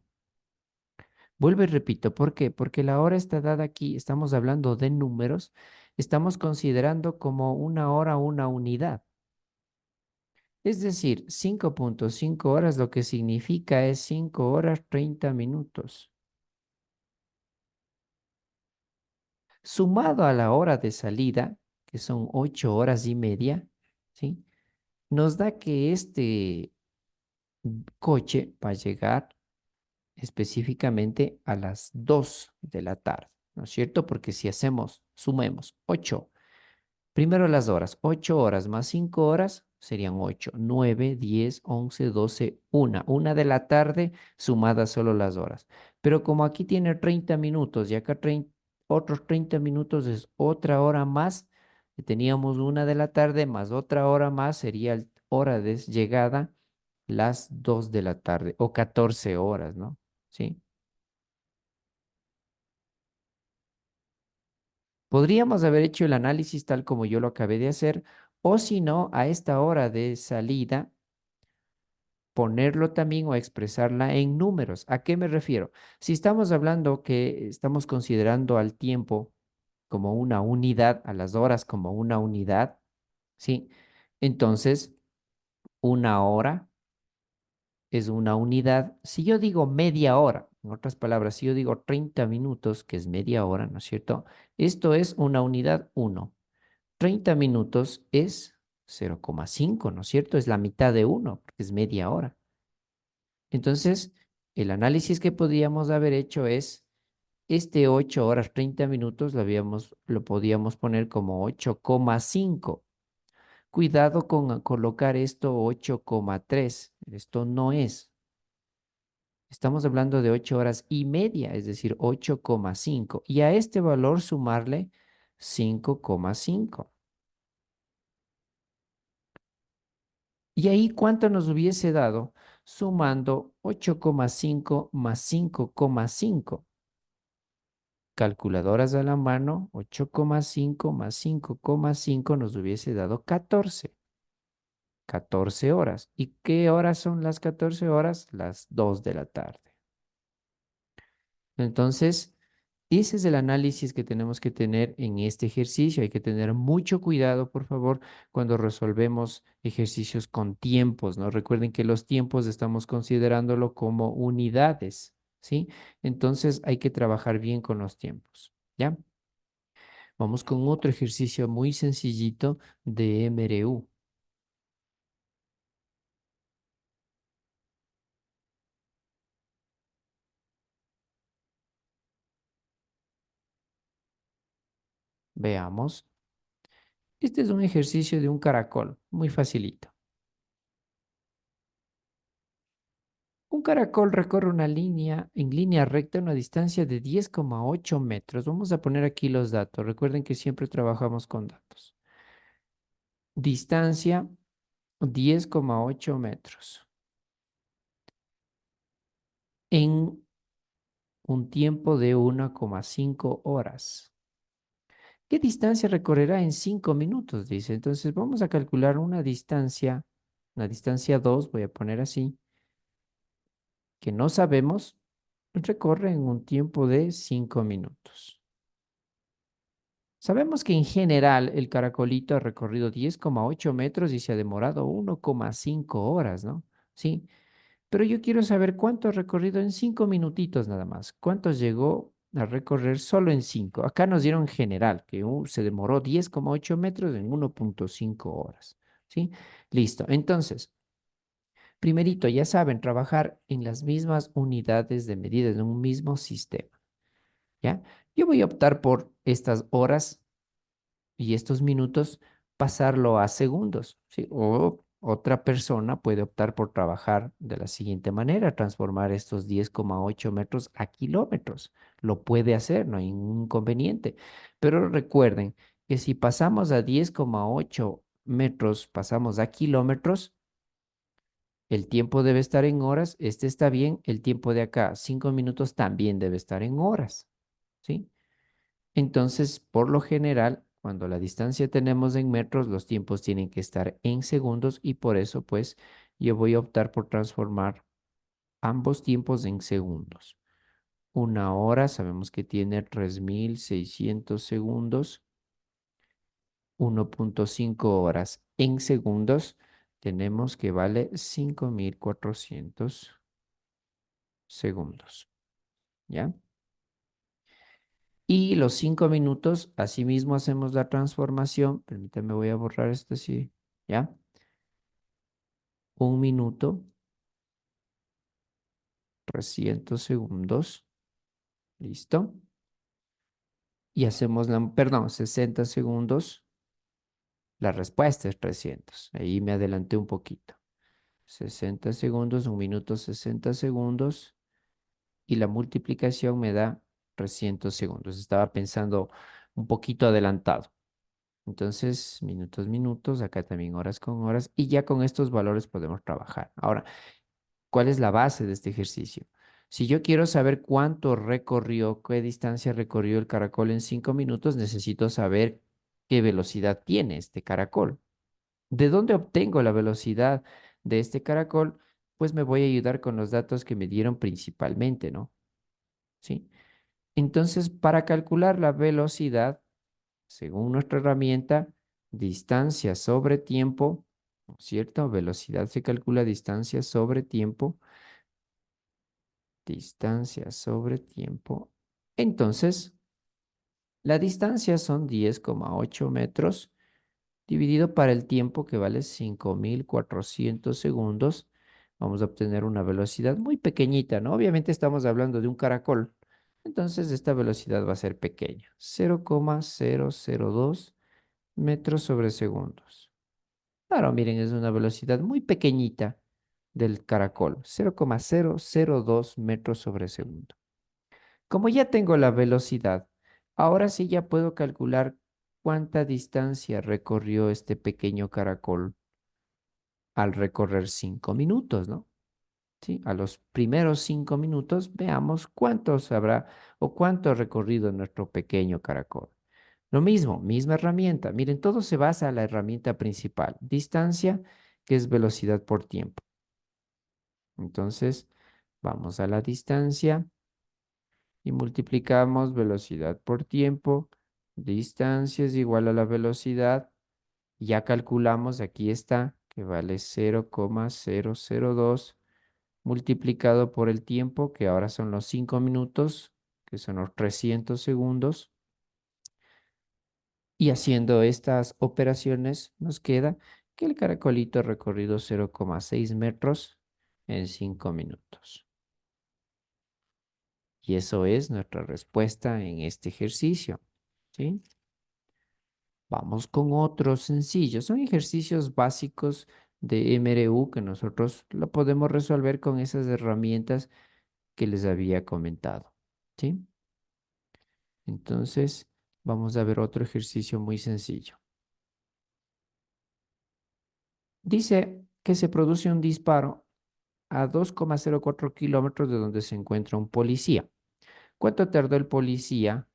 Vuelvo y repito, ¿por qué? Porque la hora está dada aquí, estamos hablando de números, estamos considerando como una hora una unidad. Es decir, 5.5 horas lo que significa es 5 horas 30 minutos. Sumado a la hora de salida, que son 8 horas y media, ¿sí? Nos da que este coche va a llegar específicamente a las 2 de la tarde, ¿no es cierto? Porque si hacemos, sumemos 8. Primero las horas. 8 horas más 5 horas serían 8, 9, 10, 11, 12, 1 de la tarde sumadas solo las horas. Pero como aquí tiene 30 minutos y acá otros 30 minutos es otra hora más, teníamos 1 de la tarde más otra hora más, sería hora de llegada las 2 de la tarde o 14 horas, ¿no? Sí. Podríamos haber hecho el análisis tal como yo lo acabé de hacer, o si no, a esta hora de salida, ponerlo también o expresarla en números. ¿A qué me refiero? Si estamos hablando que estamos considerando al tiempo como una unidad, a las horas como una unidad, ¿sí? Entonces, 1 hora es una unidad. Si yo digo media hora, en otras palabras, si yo digo 30 minutos, que es media hora, ¿no es cierto? Esto es una unidad uno. 30 minutos es 0,5, ¿no es cierto? Es la mitad de uno, porque es media hora. Entonces, el análisis que podíamos haber hecho es, este 8 horas 30 minutos lo podíamos poner como 8,5. Cuidado con colocar esto 8,3. Esto no es. Estamos hablando de 8 horas y media, es decir, 8,5. Y a este valor sumarle 5,5. Y ahí, ¿cuánto nos hubiese dado? Sumando 8,5 más 5,5. Calculadoras a la mano, 8,5 más 5,5 nos hubiese dado 14. 14 horas. ¿Y qué horas son las 14 horas? Las 2 de la tarde. Entonces, ese es el análisis que tenemos que tener en este ejercicio. Hay que tener mucho cuidado, por favor, cuando resolvemos ejercicios con tiempos, ¿no? Recuerden que los tiempos estamos considerándolo como unidades, ¿sí? Entonces hay que trabajar bien con los tiempos, ¿ya? Vamos con otro ejercicio muy sencillito de MRU. Veamos. Este es un ejercicio de un caracol, muy facilito. Un caracol recorre una línea en línea recta a una distancia de 10,8 metros. Vamos a poner aquí los datos. Recuerden que siempre trabajamos con datos. Distancia 10,8 metros en un tiempo de 1,5 horas. ¿Qué distancia recorrerá en 5 minutos? Dice. Entonces vamos a calcular una distancia 2, voy a poner así, que no sabemos, recorre en un tiempo de 5 minutos. Sabemos que en general el caracolito ha recorrido 10,8 metros y se ha demorado 1,5 horas, ¿no? Sí, pero yo quiero saber cuánto ha recorrido en 5 minutitos nada más. ¿Cuánto llegó a recorrer solo en 5? Acá nos dieron general, que se demoró 10,8 metros en 1,5 horas, ¿sí? Listo. Entonces, primerito, ya saben, trabajar en las mismas unidades de medida, en un mismo sistema, ¿ya? Yo voy a optar por estas horas y estos minutos pasarlo a segundos, ¿sí? O otra persona puede optar por trabajar de la siguiente manera, transformar estos 10,8 metros a kilómetros. Lo puede hacer, no hay ningún inconveniente. Pero recuerden que si pasamos a 10,8 metros, pasamos a kilómetros, el tiempo debe estar en horas, este está bien, el tiempo de acá, 5 minutos, también debe estar en horas, ¿sí? Entonces, por lo general, cuando la distancia tenemos en metros, los tiempos tienen que estar en segundos y por eso, pues, yo voy a optar por transformar ambos tiempos en segundos. 1 hora, sabemos que tiene 3.600 segundos, 1,5 horas en segundos, tenemos que vale 5.400 segundos, ¿ya? Y los 5 minutos, asimismo hacemos la transformación. Permítame, voy a borrar esto así, ¿ya? 1 minuto, 300 segundos, listo. Y hacemos perdón, 60 segundos, la respuesta es 300. Ahí me adelanté un poquito. 60 segundos, 1 minuto, 60 segundos. Y la multiplicación me da 300 segundos. Estaba pensando un poquito adelantado. Entonces, minutos, minutos, acá también horas con horas, y ya con estos valores podemos trabajar. Ahora, ¿cuál es la base de este ejercicio? Si yo quiero saber cuánto recorrió, qué distancia recorrió el caracol en 5 minutos, necesito saber qué velocidad tiene este caracol. ¿De dónde obtengo la velocidad de este caracol? Pues me voy a ayudar con los datos que me dieron principalmente, ¿no? ¿Sí? Entonces, para calcular la velocidad, según nuestra herramienta, distancia sobre tiempo, ¿no es cierto? Velocidad se calcula distancia sobre tiempo, distancia sobre tiempo. Entonces, la distancia son 10,8 metros dividido para el tiempo que vale 5.400 segundos. Vamos a obtener una velocidad muy pequeñita, ¿no? Obviamente estamos hablando de un caracol. Entonces, esta velocidad va a ser pequeña, 0,002 metros sobre segundos. Claro, miren, es una velocidad muy pequeñita del caracol, 0,002 metros sobre segundo. Como ya tengo la velocidad, ahora sí ya puedo calcular cuánta distancia recorrió este pequeño caracol al recorrer 5 minutos, ¿no? Sí, a los primeros 5 minutos veamos cuántos habrá o cuánto ha recorrido nuestro pequeño caracol. Lo mismo, misma herramienta. Miren, todo se basa en la herramienta principal, distancia, que es velocidad por tiempo. Entonces, vamos a la distancia y multiplicamos velocidad por tiempo. Distancia es igual a la velocidad. Ya calculamos, aquí está, que vale 0,002 multiplicado por el tiempo, que ahora son los 5 minutos, que son los 300 segundos. Y haciendo estas operaciones nos queda que el caracolito ha recorrido 0,6 metros en 5 minutos. Y eso es nuestra respuesta en este ejercicio, ¿sí? Vamos con otros sencillos. Son ejercicios básicos de MRU que nosotros lo podemos resolver con esas herramientas que les había comentado, ¿sí? Entonces, vamos a ver otro ejercicio muy sencillo. Dice que se produce un disparo a 2,04 kilómetros de donde se encuentra un policía. ¿Cuánto tardó el policía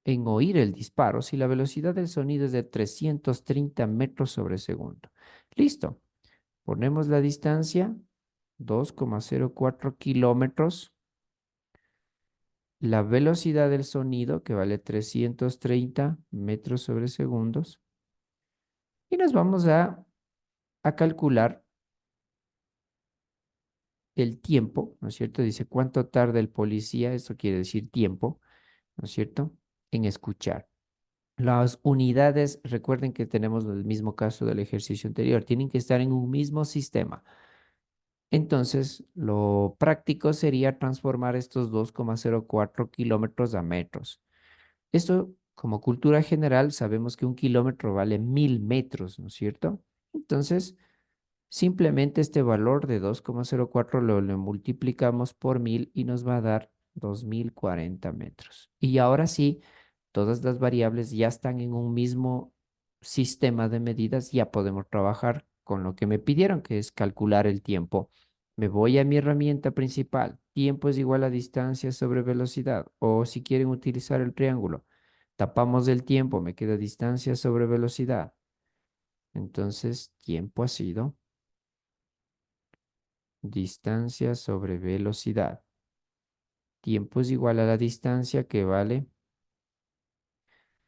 en oír el disparo si la velocidad del sonido es de 330 metros sobre segundo? Listo. Ponemos la distancia, 2,04 kilómetros. La velocidad del sonido, que vale 330 metros sobre segundos. Y nos vamos a calcular el tiempo, ¿no es cierto? Dice, ¿cuánto tarda el policía? Eso quiere decir tiempo, ¿no es cierto? En escuchar. Las unidades, recuerden que tenemos el mismo caso del ejercicio anterior, tienen que estar en un mismo sistema. Entonces, lo práctico sería transformar estos 2,04 kilómetros a metros. Esto, como cultura general, sabemos que un kilómetro vale 1.000 metros, ¿no es cierto? Entonces, simplemente este valor de 2,04 lo multiplicamos por 1.000 y nos va a dar 2.040 metros. Y ahora sí, todas las variables ya están en un mismo sistema de medidas, ya podemos trabajar con lo que me pidieron, que es calcular el tiempo. Me voy a mi herramienta principal. Tiempo es igual a distancia sobre velocidad. O si quieren utilizar el triángulo, tapamos el tiempo, me queda distancia sobre velocidad. Entonces, tiempo ha sido distancia sobre velocidad. Tiempo es igual a la distancia que vale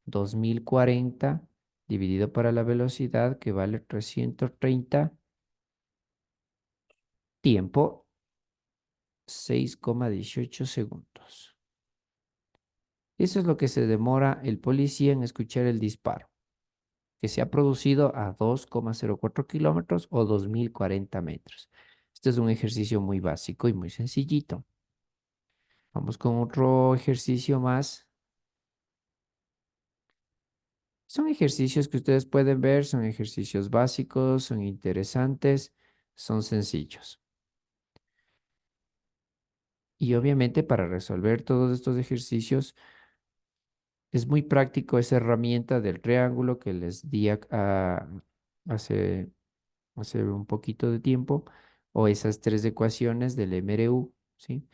2040 dividido para la velocidad que vale 330. Tiempo 6,18 segundos. Eso es lo que se demora el policía en escuchar el disparo, que se ha producido a 2,04 kilómetros o 2040 metros. Este es un ejercicio muy básico y muy sencillito. Vamos con otro ejercicio más. Son ejercicios que ustedes pueden ver, son ejercicios básicos, son interesantes, son sencillos. Y obviamente para resolver todos estos ejercicios es muy práctico esa herramienta del triángulo que les di hace, hace un poquito de tiempo, o esas tres ecuaciones del MRU, ¿sí?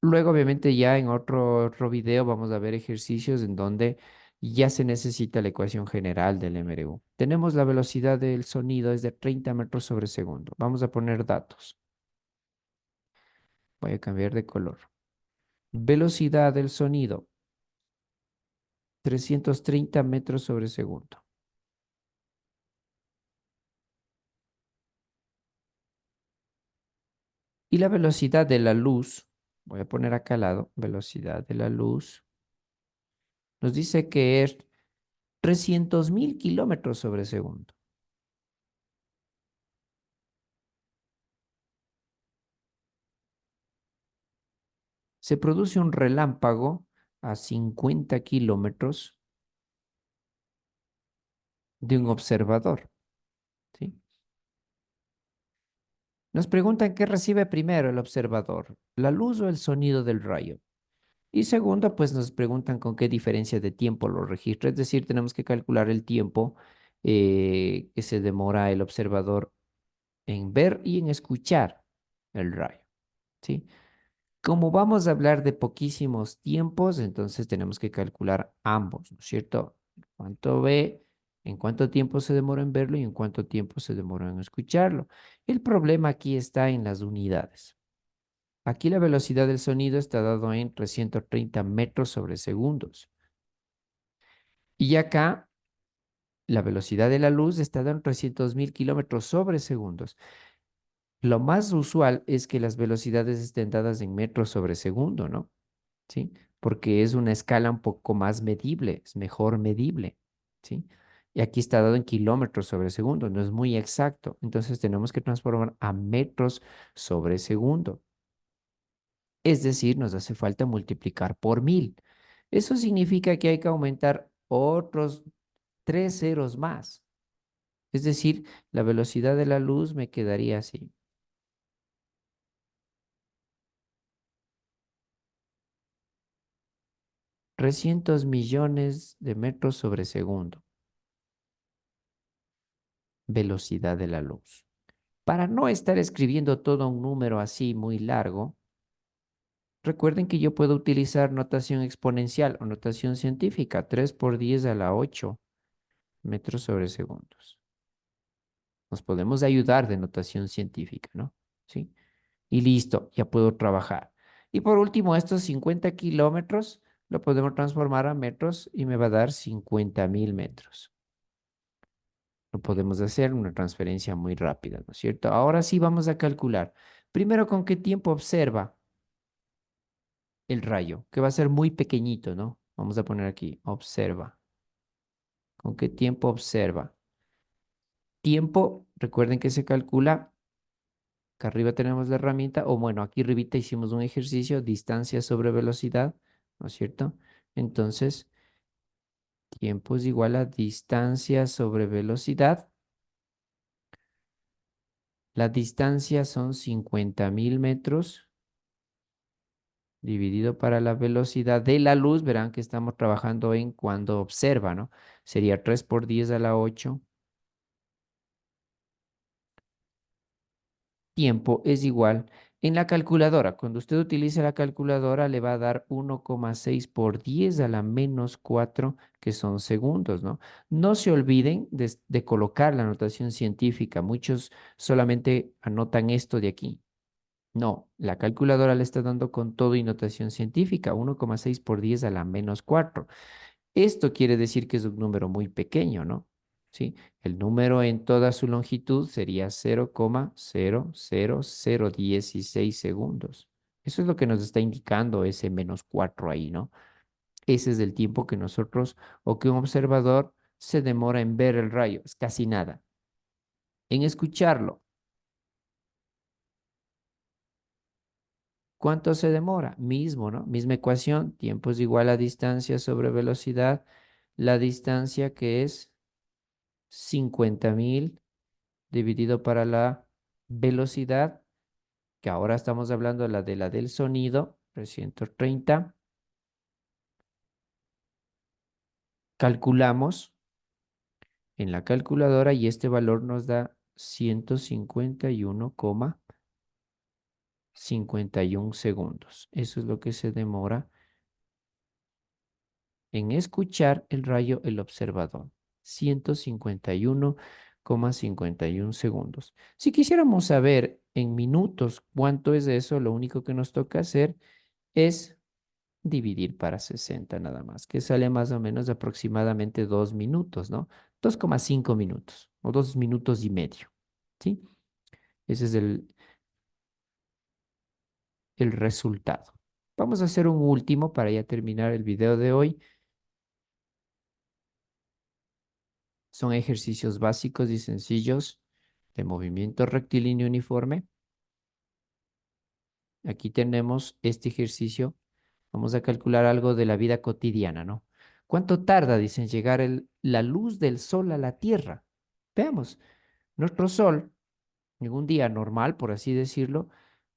Luego, obviamente, ya en otro video vamos a ver ejercicios en donde ya se necesita la ecuación general del MRU. Tenemos la velocidad del sonido es de 30 metros sobre segundo. Vamos a poner datos. Voy a cambiar de color. Velocidad del sonido, 330 metros sobre segundo. Y la velocidad de la luz, voy a poner acá al lado, velocidad de la luz, nos dice que es 300.000 kilómetros sobre segundo. Se produce un relámpago a 50 kilómetros de un observador, ¿sí? Nos preguntan qué recibe primero el observador, la luz o el sonido del rayo. Y segundo, pues nos preguntan con qué diferencia de tiempo lo registra. Es decir, tenemos que calcular el tiempo que se demora el observador en ver y en escuchar el rayo, ¿sí? Como vamos a hablar de poquísimos tiempos, entonces tenemos que calcular ambos, ¿no es cierto? ¿Cuánto ve? ¿En cuánto tiempo se demora en verlo y en cuánto tiempo se demora en escucharlo? El problema aquí está en las unidades. Aquí la velocidad del sonido está dado en 330 metros sobre segundos. Y acá la velocidad de la luz está dada en 300.000 kilómetros sobre segundos. Lo más usual es que las velocidades estén dadas en metros sobre segundo, ¿no? ¿Sí? Porque es una escala un poco más medible, es mejor medible, ¿sí? Y aquí está dado en kilómetros sobre segundo, no es muy exacto. Entonces tenemos que transformar a metros sobre segundo. Es decir, nos hace falta multiplicar por 1000. Eso significa que hay que aumentar otros tres ceros más. Es decir, la velocidad de la luz me quedaría así. 300 millones de metros sobre segundo. Velocidad de la luz. Para no estar escribiendo todo un número así muy largo, recuerden que yo puedo utilizar notación exponencial o notación científica, 3 por 10 a la 8 metros sobre segundos. Nos podemos ayudar de notación científica, ¿no? ¿Sí? Y listo, ya puedo trabajar. Y por último, estos 50 kilómetros lo podemos transformar a metros y me va a dar 50.000 metros. Lo podemos hacer una transferencia muy rápida, ¿no es cierto? Ahora sí vamos a calcular. Primero, ¿con qué tiempo observa el rayo? Que va a ser muy pequeñito, ¿no? Vamos a poner aquí, observa. ¿Con qué tiempo observa? Tiempo, recuerden que se calcula, acá arriba tenemos la herramienta, o bueno, aquí arribita hicimos un ejercicio, distancia sobre velocidad, ¿no es cierto? Entonces, tiempo es igual a distancia sobre velocidad. La distancia son 50.000 metros dividido para la velocidad de la luz. Verán que estamos trabajando en cuando observa, ¿no? Sería 3 por 10 a la 8. Tiempo es igual. En la calculadora, cuando usted utilice la calculadora, le va a dar 1,6 por 10 a la menos 4, que son segundos, ¿no? No se olviden de colocar la notación científica. Muchos solamente anotan esto de aquí. No, la calculadora le está dando con todo y notación científica, 1,6 por 10 a la menos 4. Esto quiere decir que es un número muy pequeño, ¿no? ¿Sí? El número en toda su longitud sería 0,00016 segundos. Eso es lo que nos está indicando ese menos 4 ahí, ¿no? ese es el tiempo que nosotros o que un observador se demora en ver el rayo, es casi nada. En escucharlo, ¿cuánto se demora? Mismo, ¿no? Misma ecuación, tiempo es igual a distancia sobre velocidad, la distancia que es 50.000 dividido para la velocidad, que ahora estamos hablando de la del sonido, 330. Calculamos en la calculadora y este valor nos da 151,51 segundos. Eso es lo que se demora en escuchar el rayo el observador. 151,51 segundos. Si quisiéramos saber en minutos cuánto es eso, lo único que nos toca hacer es dividir para 60 nada más, que sale más o menos de aproximadamente 2 minutos, ¿no? 2,5 minutos o 2 minutos y medio, ¿sí? Ese es el resultado. Vamos a hacer un último para ya terminar el video de hoy. Son ejercicios básicos y sencillos de movimiento rectilíneo uniforme. Aquí tenemos este ejercicio. Vamos a calcular algo de la vida cotidiana, ¿no? ¿Cuánto tarda, dicen, llegar la luz del sol a la Tierra? Veamos, nuestro sol, en un día normal, por así decirlo,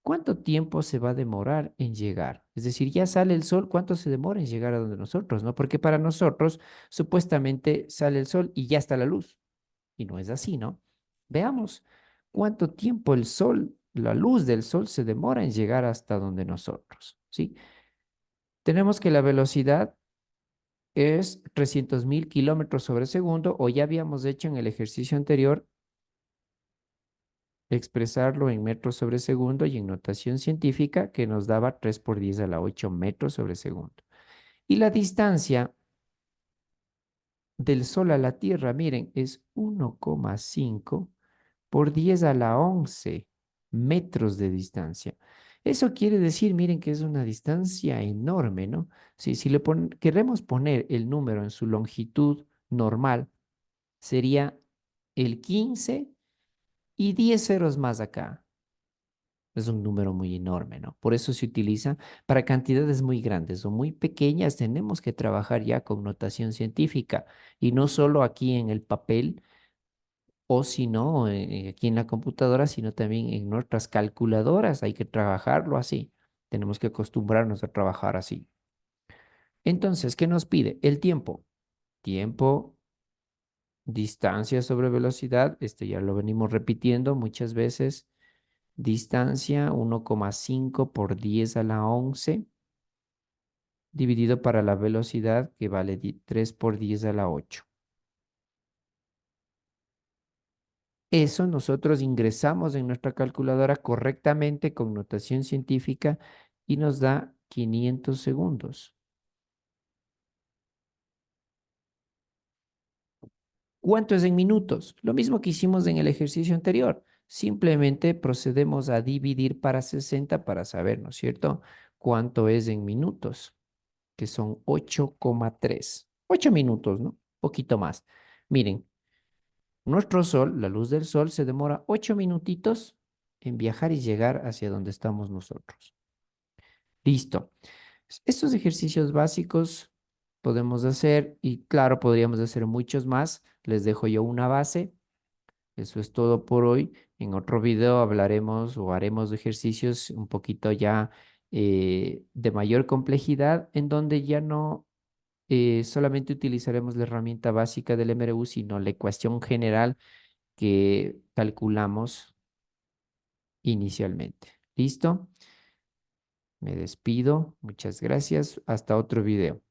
¿cuánto tiempo se va a demorar en llegar? Es decir, ya sale el sol, ¿cuánto se demora en llegar a donde nosotros, no? Porque para nosotros, supuestamente, sale el sol y ya está la luz. Y no es así, ¿no? Veamos cuánto tiempo el sol, la luz del sol se demora en llegar hasta donde nosotros, ¿sí? Tenemos que la velocidad es 300.000 kilómetros sobre segundo, o ya habíamos hecho en el ejercicio anterior expresarlo en metros sobre segundo y en notación científica que nos daba 3 por 10 a la 8 metros sobre segundo. Y la distancia del Sol a la Tierra, miren, es 1,5 por 10 a la 11 metros de distancia. Eso quiere decir, miren, que es una distancia enorme, ¿no? Si queremos poner el número en su longitud normal, sería el 15 y 10 ceros más acá. Es un número muy enorme, ¿no? Por eso se utiliza para cantidades muy grandes o muy pequeñas. Tenemos que trabajar ya con notación científica y no solo aquí en el papel o si no, aquí en la computadora, sino también en nuestras calculadoras. Hay que trabajarlo así. Tenemos que acostumbrarnos a trabajar así. Entonces, ¿qué nos pide? El tiempo. Tiempo, distancia sobre velocidad. Este ya lo venimos repitiendo muchas veces. Distancia 1,5 por 10 a la 11 dividido para la velocidad que vale 3 por 10 a la 8. Eso nosotros ingresamos en nuestra calculadora correctamente con notación científica y nos da 500 segundos. ¿Cuánto es en minutos? Lo mismo que hicimos en el ejercicio anterior. Simplemente procedemos a dividir para 60 para saber, ¿no es cierto?, cuánto es en minutos, que son 8,3. 8 minutos, ¿no? Poquito más. Miren, nuestro sol, la luz del sol, se demora 8 minutitos en viajar y llegar hacia donde estamos nosotros. Listo. Estos ejercicios básicos podemos hacer y claro, podríamos hacer muchos más. Les dejo yo una base. Eso es todo por hoy. En otro video hablaremos o haremos ejercicios un poquito ya de mayor complejidad, en donde ya no solamente utilizaremos la herramienta básica del MRU, sino la ecuación general que calculamos inicialmente. ¿Listo? Me despido. Muchas gracias. Hasta otro video.